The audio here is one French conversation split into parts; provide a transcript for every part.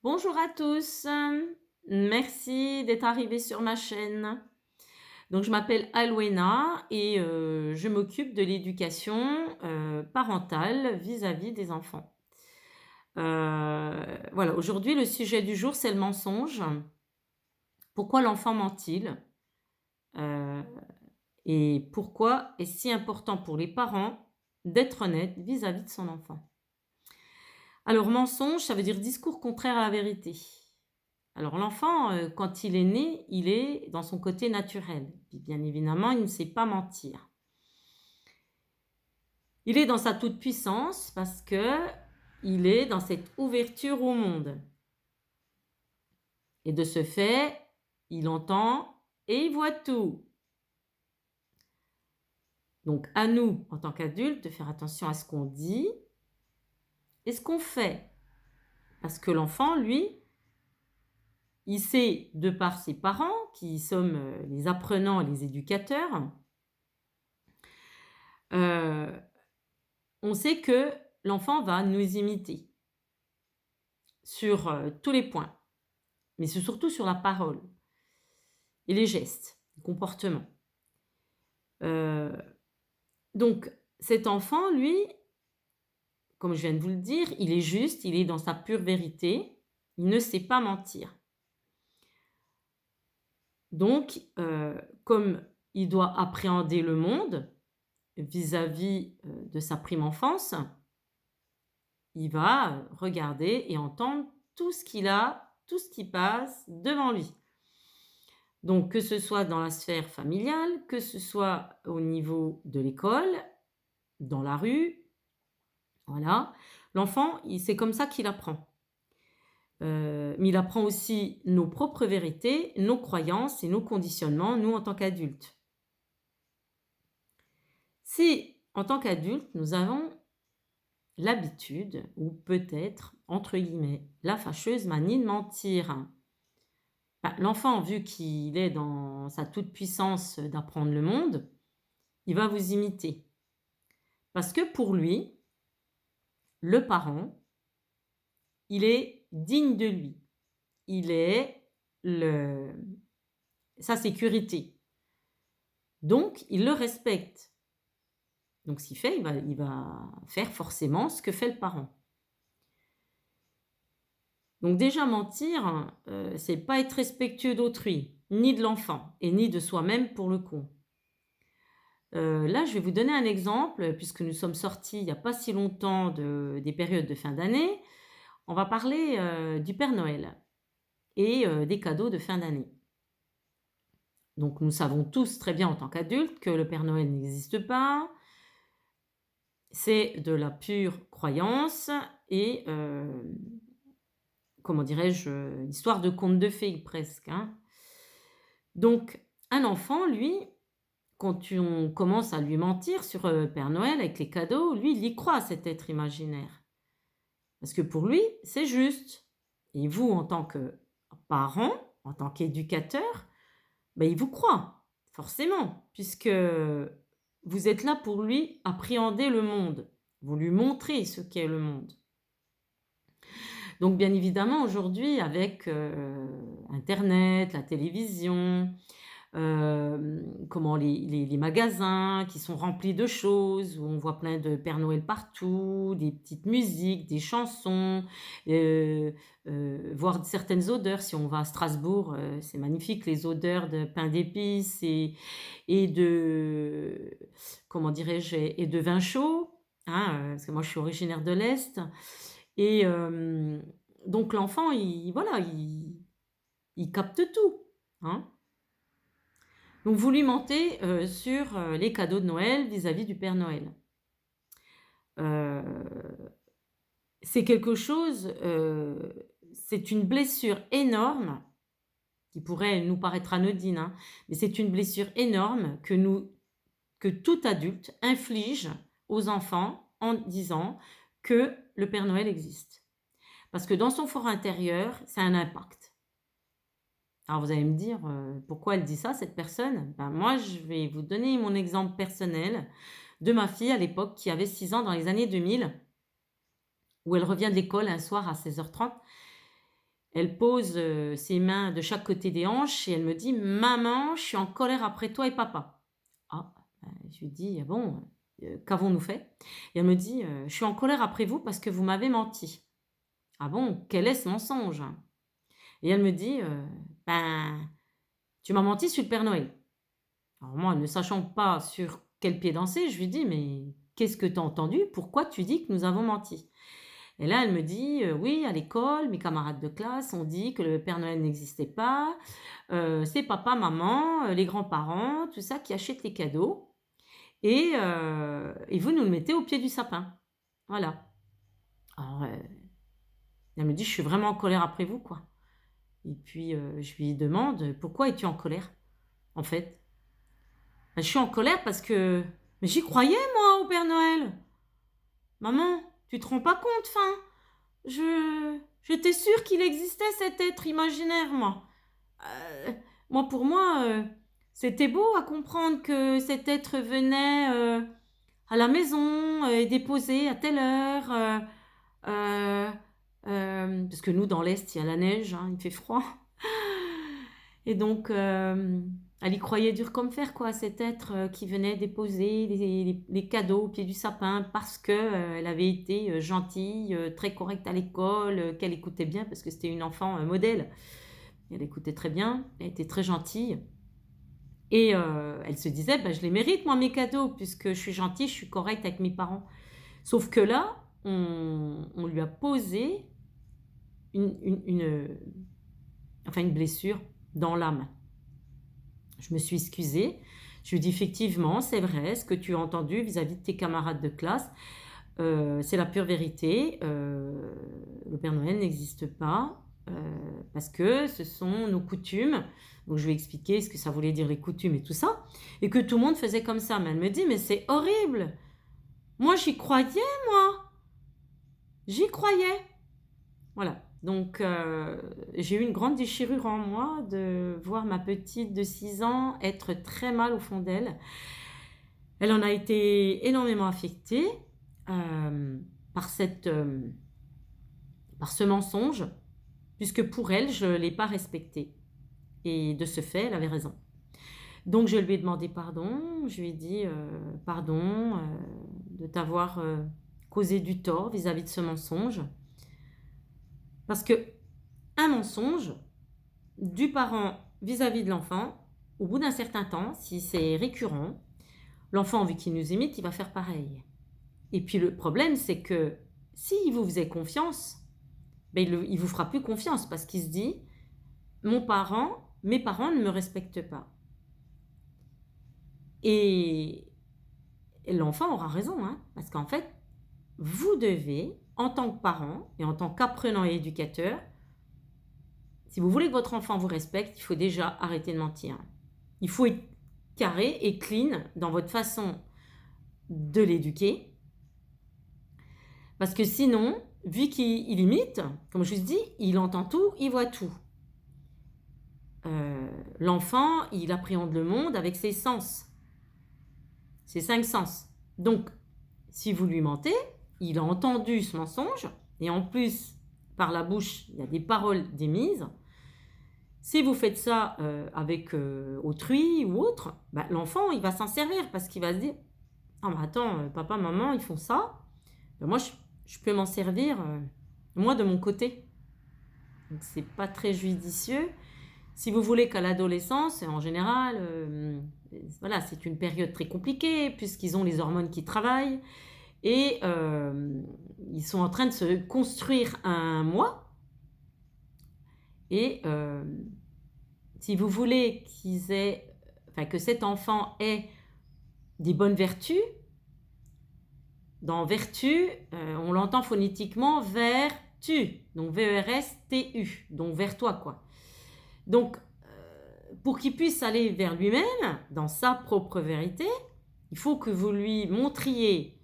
Bonjour à tous, merci d'être arrivés sur ma chaîne. Donc je m'appelle Alwena et je m'occupe de l'éducation, parentale vis-à-vis des enfants. Voilà, aujourd'hui le sujet du jour, c'est le mensonge. Pourquoi l'enfant ment-il? Heu et pourquoi est-ce si important pour les parents d'être honnêtes vis-à-vis de son enfant? Alors mensonge, ça veut dire discours contraire à la vérité. Alors l'enfant, quand il est né, il est dans son côté naturel. Puis bien évidemment, il ne sait pas mentir. Il est dans sa toute-puissance parce que il est dans cette ouverture au monde et de ce fait, il entend et il voit tout. Donc à nous, en tant qu'adultes, de faire attention à ce qu'on dit et ce qu'on fait. Parce que l'enfant, lui, il sait, de par ses parents, qui sommes, les apprenants et les éducateurs, heu on sait que l'enfant va nous imiter sur, tous les points, mais c'est surtout sur la parole et les gestes, le comportement. Heu, donc cet enfant, lui, comme je viens de vous le dire, il est juste, il est dans sa pure vérité, il ne sait pas mentir. Donc comme il doit appréhender le monde vis-à-vis, de sa prime enfance, il va, regarder et entendre tout ce qui passe devant lui. Donc que ce soit dans la sphère familiale, que ce soit au niveau de l'école, dans la rue, voilà. L'enfant, il c'est comme ça qu'il apprend. Mais il apprend aussi nos propres vérités, nos croyances et nos conditionnements, nous, en tant qu'adultes. Si, en tant qu'adultes, nous avons l'habitude ou peut-être, entre guillemets, «la fâcheuse manie de mentir», bah, l'enfant, vu qu'il est dans sa toute-puissance d'apprendre le monde, il va vous imiter. Parce que pour lui, le parent, il est digne de lui. Il est le sa sécurité. Donc il le respecte. Donc ce qu'il fait, il va faire forcément ce que fait le parent. Donc déjà mentir, c'est pas être respectueux d'autrui, ni de l'enfant et ni de soi-même pour le coup. Là, je vais vous donner un exemple, puisque nous sommes sortis il y a pas si longtemps des périodes de fin d'année. On va parler, du Père Noël et des cadeaux de fin d'année. Donc nous savons tous très bien en tant qu'adultes que le Père Noël n'existe pas. C'est de la pure croyance et comment dirais-je? Histoire de conte de fées presque, hein. Donc un enfant, lui, quand on commence à lui mentir sur, Père Noël avec les cadeaux, lui, il y croit à cet être imaginaire. Parce que pour lui, c'est juste. Et vous, en tant que parent, en tant qu'éducateur, ben il vous croit, forcément, puisque vous êtes là pour lui appréhender le monde. Vous lui montrez ce qu'est le monde. Donc bien évidemment, aujourd'hui, avec, internet, la télévision, comment les magasins qui sont remplis de choses, où on voit plein de Père Noël partout, des petites musiques, des chansons, heu voire certaines odeurs. Si on va à Strasbourg, c'est magnifique les odeurs de pain d'épices et de comment dirais-je? Et de vin chaud, hein, parce que moi je suis originaire de l'Est et donc l'enfant il voilà, il capte tout, hein. Donc vous lui mentez, sur, les cadeaux de Noël vis-à-vis du Père Noël. Heu, c'est quelque chose, c'est une blessure énorme qui pourrait nous paraître anodine, hein, mais c'est une blessure énorme que tout adulte inflige aux enfants en disant que le Père Noël existe. Parce que dans son fort intérieur, ça a un impact. Alors vous allez me dire, pourquoi elle dit ça cette personne? Ben moi je vais vous donner mon exemple personnel de ma fille à l'époque qui avait 6 ans dans les années 2000, où elle revient de l'école un soir à 16h30 Elle pose, ses mains de chaque côté des hanches et elle me dit: «Maman, je suis en colère après toi et papa». Ah, je lui dis: «Ah bon, qu'avons-nous fait?» Et elle me dit: «Je suis en colère après vous parce que vous m'avez menti». «Ah bon? Quel est ce mensonge?» Et elle me dit: «Ben, tu m'as menti sur le Père Noël». Alors moi, ne sachant pas sur quel pied danser, je lui dis: «Mais qu'est-ce que tu as entendu? Pourquoi tu dis que nous avons menti?» Et là, elle me dit: «Oui, à l'école, mes camarades de classe ont dit que le Père Noël n'existait pas, c'est papa, maman, les grands-parents, tout ça qui achètent les cadeaux et vous nous le mettez au pied du sapin». Voilà. Alors, elle me dit: «Je suis vraiment en colère après vous, quoi». Et puis, je lui demande: «Pourquoi es-tu en colère, en fait?» «Bah, je suis en colère parce que mais j'y croyais moi au Père Noël. Maman, tu te rends pas compte, enfin, j'étais sûre qu'il existait cet être imaginaire, moi. Moi, pour moi, c'était beau à comprendre que cet être venait, à la maison, et déposait à telle heure, heu, parce que nous, dans l'Est, il y a la neige, hein, il fait froid et donc elle y croyait dur comme fer, quoi, cet être, qui venait déposer les cadeaux au pied du sapin parce que, elle avait été, gentille, très correcte à l'école, qu'elle écoutait bien parce que c'était une enfant, modèle. Elle écoutait très bien, elle était très gentille et elle se disait: «Bah, je les mérite moi mes cadeaux puisque je suis gentille, je suis correcte avec mes parents». Sauf que là, on lui a posé une, enfin une blessure dans l'âme. Je me suis excusée. Je lui ai dit: «Effectivement, c'est vrai, ce que tu as entendu vis-à-vis de tes camarades de classe, c'est la pure vérité. Le Père Noël n'existe pas, parce que ce sont nos coutumes». Donc je lui ai expliqué ce que ça voulait dire les coutumes et tout ça et que tout le monde faisait comme ça. Mais elle me dit: «Mais c'est horrible! Moi j'y croyais moi! J'y croyais!» Voilà, donc j'ai eu une grande déchirure en moi de voir ma petite de 6 ans être très mal au fond d'elle. Elle en a été énormément affectée, par par ce mensonge, puisque pour elle, je ne l'ai pas respecté et de ce fait, elle avait raison. Donc je lui ai demandé pardon, je lui ai dit: «Pardon, de t'avoir, causé du tort vis-à-vis de ce mensonge». Parce que un mensonge du parent vis-à-vis de l'enfant, au bout d'un certain temps, si c'est récurrent, l'enfant, vu qu'il nous imite, il va faire pareil. Et puis le problème, c'est que s'il vous faisait confiance, ben il vous fera plus confiance parce qu'il se dit: mes parents ne me respectent pas. Et l'enfant aura raison, hein, parce qu'en fait, vous devez, en tant que parent et en tant qu'apprenant et éducateur, si vous voulez que votre enfant vous respecte, il faut déjà arrêter de mentir. Il faut être carré et clean dans votre façon de l'éduquer. Parce que sinon, vu qu'il imite, comme je vous dis, il entend tout, il voit tout. L'enfant, il appréhende le monde avec ses sens, ses 5 sens. Donc, si vous lui mentez, il a entendu ce mensonge et en plus, par la bouche, il y a des paroles d'émises. Si vous faites ça, avec, autrui ou autre, bah, l'enfant, il va s'en servir parce qu'il va se dire: «Ah mais attends, papa, maman, ils font ça, bah, moi je peux m'en servir, moi de mon côté». Donc c'est pas très judicieux. Si vous voulez qu'à l'adolescence, en général, voilà, c'est une période très compliquée puisqu'ils ont les hormones qui travaillent et ils sont en train de se construire un moi et si vous voulez que cet enfant ait des bonnes vertus, dans vertu, on l'entend phonétiquement vertu, donc V-E-R-S-T-U, donc vers toi, quoi. Donc, pour qu'il puisse aller vers lui-même, dans sa propre vérité, il faut que vous lui montriez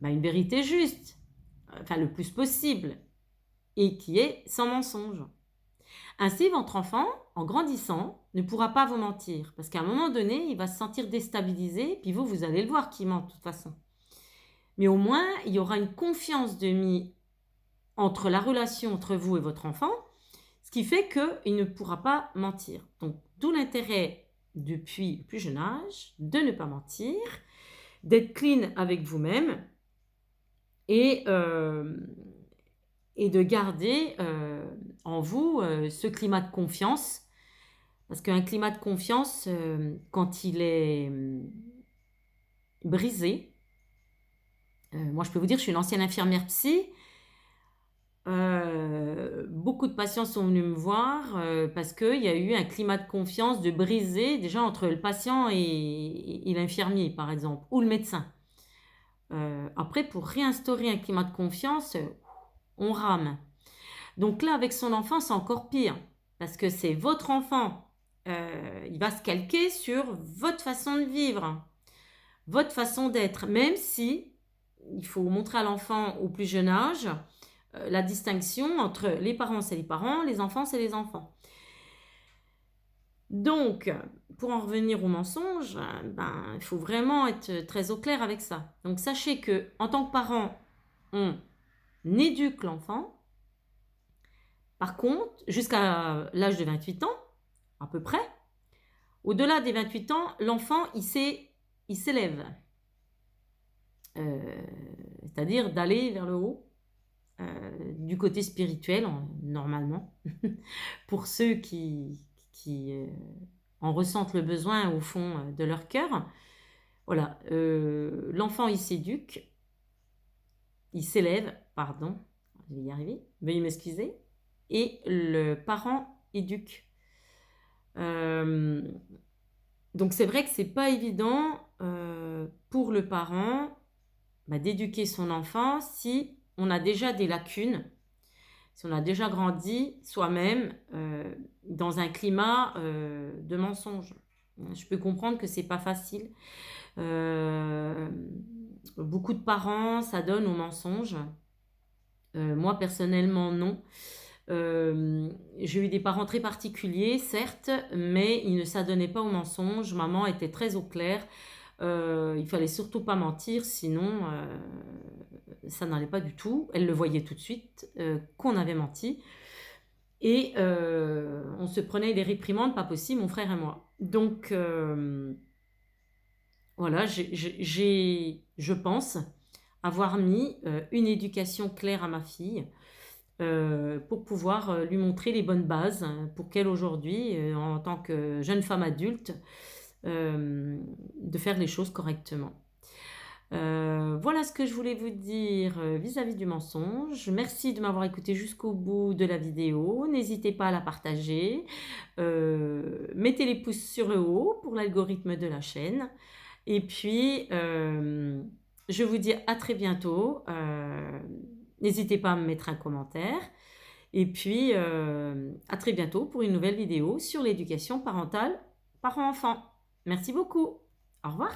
une vérité juste, enfin le plus possible, et qui est sans mensonge. Ainsi, votre enfant, en grandissant, ne pourra pas vous mentir, parce qu'à un moment donné, il va se sentir déstabilisé, puis vous allez le voir qu'il ment de toute façon. Mais au moins, il y aura une confiance de mis entre la relation entre vous et votre enfant, ce qui fait qu'il ne pourra pas mentir. Donc, d'où l'intérêt, depuis le plus jeune âge, de ne pas mentir, d'être clean avec vous-même et de garder en vous ce climat de confiance. Parce qu'un climat de confiance, quand il est brisé, moi je peux vous dire, je suis une ancienne infirmière psy, beaucoup de patients sont venus me voir parce qu'il y a eu un climat de confiance de brisé déjà entre le patient et l'infirmier par exemple, ou le médecin. Après, pour réinstaurer un climat de confiance, on rame. Donc là, avec son enfant, c'est encore pire parce que c'est votre enfant. Il va se calquer sur votre façon de vivre, votre façon d'être, même si il faut montrer à l'enfant au plus jeune âge la distinction entre les parents c'est les parents, les enfants c'est les enfants. Donc, pour en revenir au mensonge, il faut vraiment être très au clair avec ça. Donc, sachez que en tant que parent, on éduque l'enfant. Par contre, jusqu'à l'âge de 28 ans, à peu près, au-delà des 28 ans, l'enfant, il s'élève. C'est-à-dire d'aller vers le haut, du côté spirituel, normalement, pour ceux qui en ressentent le besoin au fond de leur cœur. Voilà, l'enfant, il s'éduque, il s'élève, pardon, je vais y arriver, veuillez m'excuser, et le parent éduque. Donc c'est vrai que c'est pas évident pour le parent d'éduquer son enfant si on a déjà des lacunes, si on a déjà grandi soi-même dans un climat de mensonge. Je peux comprendre que c'est pas facile. Beaucoup de parents s'adonnent au mensonge. Moi personnellement non. J'ai eu des parents très particuliers, certes, mais ils ne s'adonnaient pas aux mensonges. Maman était très au clair. Il fallait surtout pas mentir, sinon ça n'allait pas du tout. Elle le voyait tout de suite qu'on avait menti. Et on se prenait des réprimandes, pas possible, mon frère et moi. Donc voilà, je pense avoir mis une éducation claire à ma fille pour pouvoir lui montrer les bonnes bases pour qu'elle aujourd'hui, en tant que jeune femme adulte, de faire les choses correctement. Voilà ce que je voulais vous dire vis-à-vis du mensonge. Merci de m'avoir écouté jusqu'au bout de la vidéo. N'hésitez pas à la partager. Mettez les pouces sur le haut pour l'algorithme de la chaîne. Et puis, je vous dis à très bientôt. N'hésitez pas à me mettre un commentaire. Et puis, à très bientôt pour une nouvelle vidéo sur l'éducation parentale parent-enfant. Merci beaucoup. Au revoir.